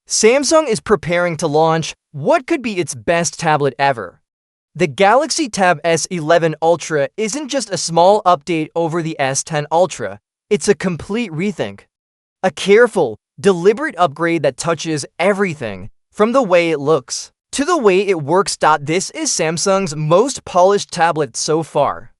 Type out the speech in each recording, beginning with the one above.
Samsung is preparing to launch what could be its best tablet ever. The Galaxy Tab S11 Ultra isn't just a small update over the S10 Ultra, it's a complete rethink. A careful, deliberate upgrade that touches everything, from the way it looks to the way it works. This is Samsung's most polished tablet so far.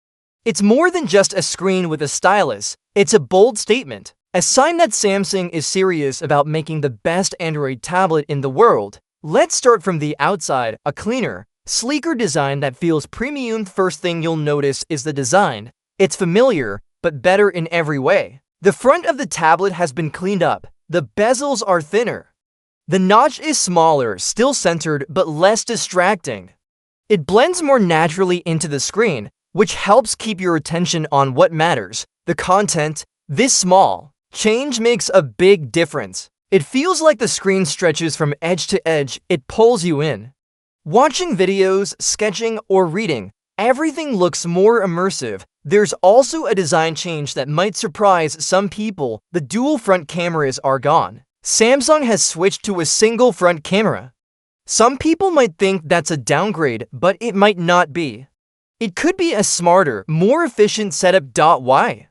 It's more than just a screen with a stylus, it's a bold statement, a sign that Samsung is serious about making the best Android tablet in the world. Let's start from the outside, a cleaner, sleeker design that feels premium. First thing you'll notice is the design. It's familiar, but better in every way. The front of the tablet has been cleaned up. The bezels are thinner. The notch is smaller, still centered, but less distracting. It blends more naturally into the screen, which helps keep your attention on what matters, the content. This small change makes a big difference. It feels like the screen stretches from edge to edge. It pulls you in. Watching videos, sketching, or reading, everything looks more immersive. There's also a design change that might surprise some people. The dual front cameras are gone. Samsung has switched to a single front camera. Some people might think that's a downgrade, but it might not be. It could be a smarter, more efficient setup. Why?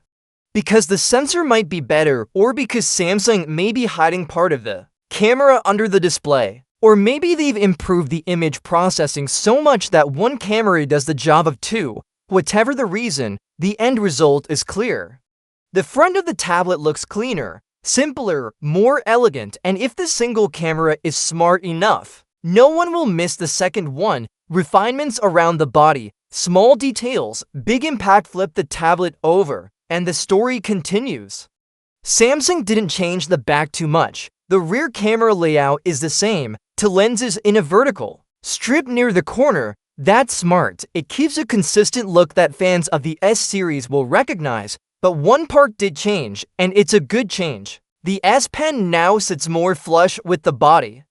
Because the sensor might be better, or because Samsung may be hiding part of the camera under the display. Or maybe they've improved the image processing so much that one camera does the job of two. Whatever the reason, the end result is clear. The front of the tablet looks cleaner, simpler, more elegant, and if the single camera is smart enough, no one will miss the second one. Refinements around the body, small details, big impact. Flip the tablet over, and the story continues. Samsung didn't change the back too much. The rear camera layout is the same, to lenses in a vertical strip near the corner. That's smart. It keeps a consistent look that fans of the S series will recognize. But one part did change, and it's a good change. The S Pen now sits more flush with the body.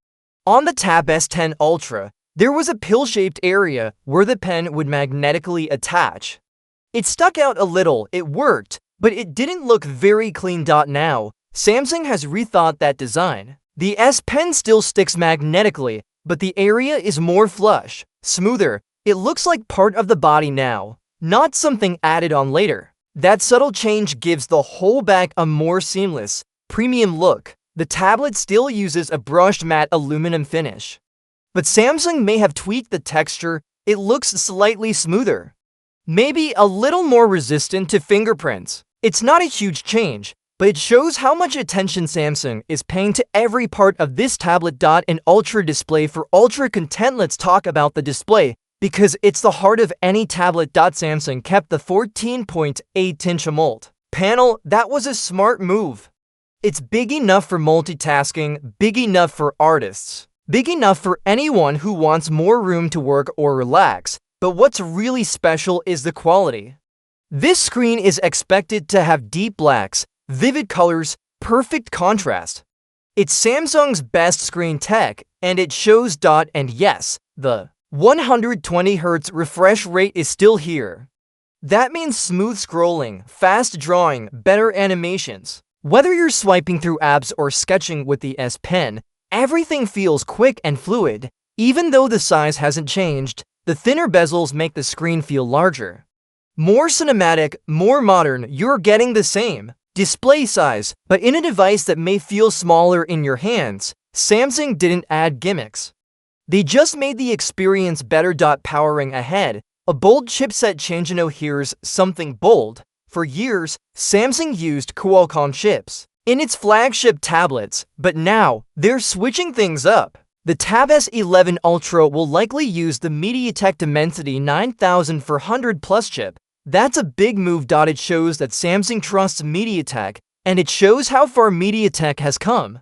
On the Tab S10 Ultra, there was a pill-shaped area where the pen would magnetically attach. It stuck out a little, it worked, but it didn't look very clean. Now, Samsung has rethought that design. The S Pen still sticks magnetically, but the area is more flush, smoother. It looks like part of the body now, not something added on later. That subtle change gives the whole back a more seamless, premium look. The tablet still uses a brushed matte aluminum finish, but Samsung may have tweaked the texture. It looks slightly smoother, maybe a little more resistant to fingerprints. It's not a huge change, but it shows how much attention Samsung is paying to every part of this tablet. An Ultra display for ultra content. Let's talk about the display, because it's the heart of any tablet. Samsung kept the 14.8-inch AMOLED panel. That was a smart move. It's big enough for multitasking, big enough for artists, big enough for anyone who wants more room to work or relax. But what's really special is the quality. This screen is expected to have deep blacks, vivid colors, perfect contrast. It's Samsung's best screen tech, and it shows. And yes, the 120Hz refresh rate is still here. That means smooth scrolling, fast drawing, better animations. Whether you're swiping through apps or sketching with the S Pen, everything feels quick and fluid. Even though the size hasn't changed, the thinner bezels make the screen feel larger. More cinematic, more modern. You're getting the same display size, but in a device that may feel smaller in your hands. Samsung didn't add gimmicks. They just made the experience better. Powering ahead, a bold chipset change. Here's something bold. For years, Samsung used Qualcomm chips in its flagship tablets, but now they're switching things up. The Tab S11 Ultra will likely use the MediaTek Dimensity 9400 Plus chip. That's a big move. It shows that Samsung trusts MediaTek, and it shows how far MediaTek has come.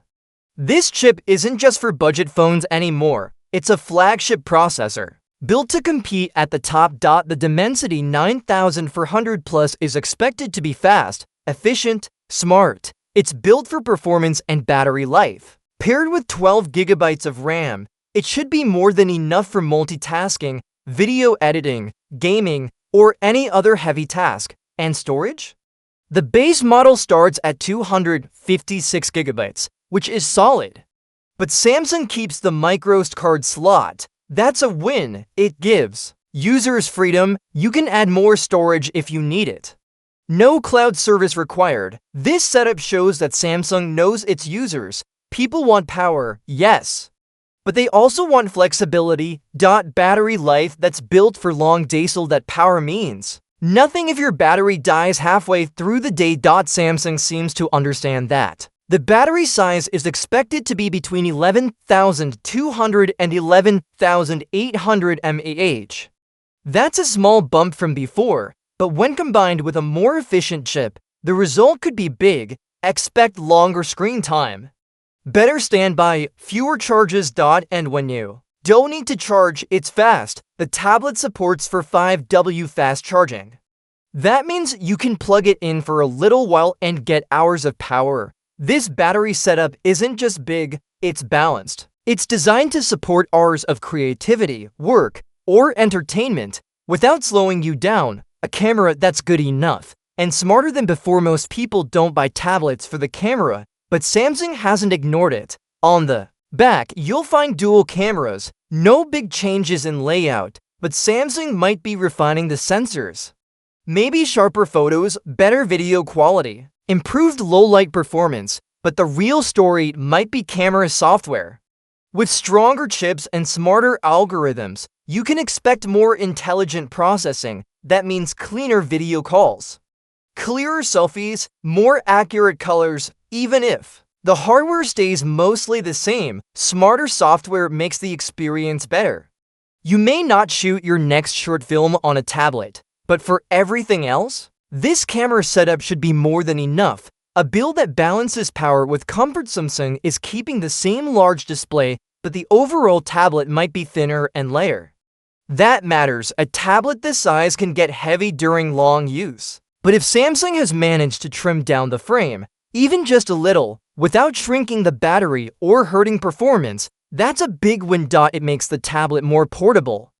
This chip isn't just for budget phones anymore. It's a flagship processor, built to compete at the top. The Dimensity 9400 Plus is expected to be fast, efficient, smart. It's built for performance and battery life. Paired with 12 GB of RAM, it should be more than enough for multitasking, video editing, gaming, or any other heavy task. And storage? The base model starts at 256 GB, which is solid. But Samsung keeps the microSD card slot. That's a win. It gives users freedom. You can add more storage if you need it. No cloud service required. This setup shows that Samsung knows its users. People want power, yes, but they also want flexibility. Battery life that's built for long days. That power means nothing if your battery dies halfway through the day. Samsung seems to understand that. The battery size is expected to be between 11,200 and 11,800 mAh. That's a small bump from before, but when combined with a more efficient chip, the result could be big. Expect longer screen time, better standby, fewer charges. And when you don't need to charge, it's fast. The tablet supports for 5W fast charging. That means you can plug it in for a little while and get hours of power. This battery setup isn't just big, it's balanced. It's designed to support hours of creativity, work, or entertainment without slowing you down. A camera that's good enough and smarter than before. Most people don't buy tablets for the camera, but Samsung hasn't ignored it. On the back, you'll find dual cameras. No big changes in layout, but Samsung might be refining the sensors. Maybe sharper photos, better video quality, improved low-light performance, but the real story might be camera software. With stronger chips and smarter algorithms, you can expect more intelligent processing. That means cleaner video calls, clearer selfies, more accurate colors. Even if the hardware stays mostly the same, smarter software makes the experience better. You may not shoot your next short film on a tablet, but for everything else, this camera setup should be more than enough. A build that balances power with comfort. Samsung is keeping the same large display, but the overall tablet might be thinner and lighter. That matters. A tablet this size can get heavy during long use. But if Samsung has managed to trim down the frame, even just a little, without shrinking the battery or hurting performance, that's a big win. It makes the tablet more portable,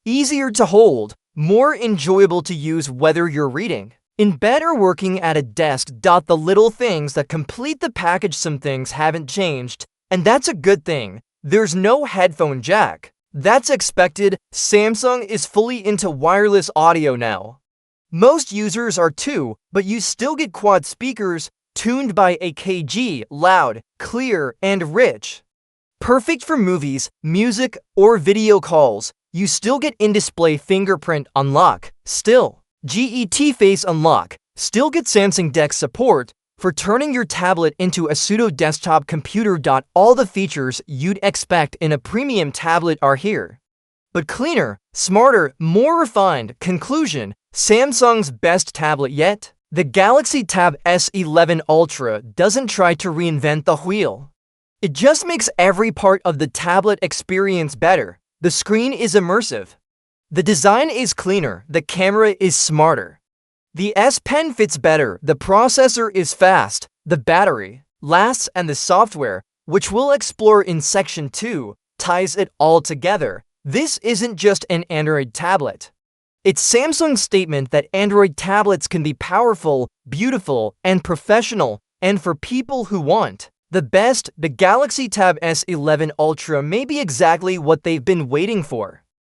easier to hold, more enjoyable to use whether you're reading in bed or working at a desk. The little things that complete the package. Some things haven't changed, and that's a good thing. There's no headphone jack. That's expected. Samsung is fully into wireless audio now. Most users are too, but you still get quad speakers tuned by AKG, loud, clear, and rich. Perfect for movies, music, or video calls. You still get in-display fingerprint unlock. Still, GET Face Unlock. Still get Samsung DeX support for turning your tablet into a pseudo-desktop computer. All the features you'd expect in a premium tablet are here, but cleaner, smarter, more refined. Conclusion: Samsung's best tablet yet? The Galaxy Tab S11 Ultra doesn't try to reinvent the wheel. It just makes every part of the tablet experience better. The screen is immersive. The design is cleaner. The camera is smarter. The S Pen fits better. The processor is fast. The battery lasts, and the software, which we'll explore in Section 2, ties it all together. This isn't just an Android tablet. It's Samsung's statement that Android tablets can be powerful, beautiful, and professional, and for people who want the best. The Galaxy Tab S11 Ultra may be exactly what they've been waiting for.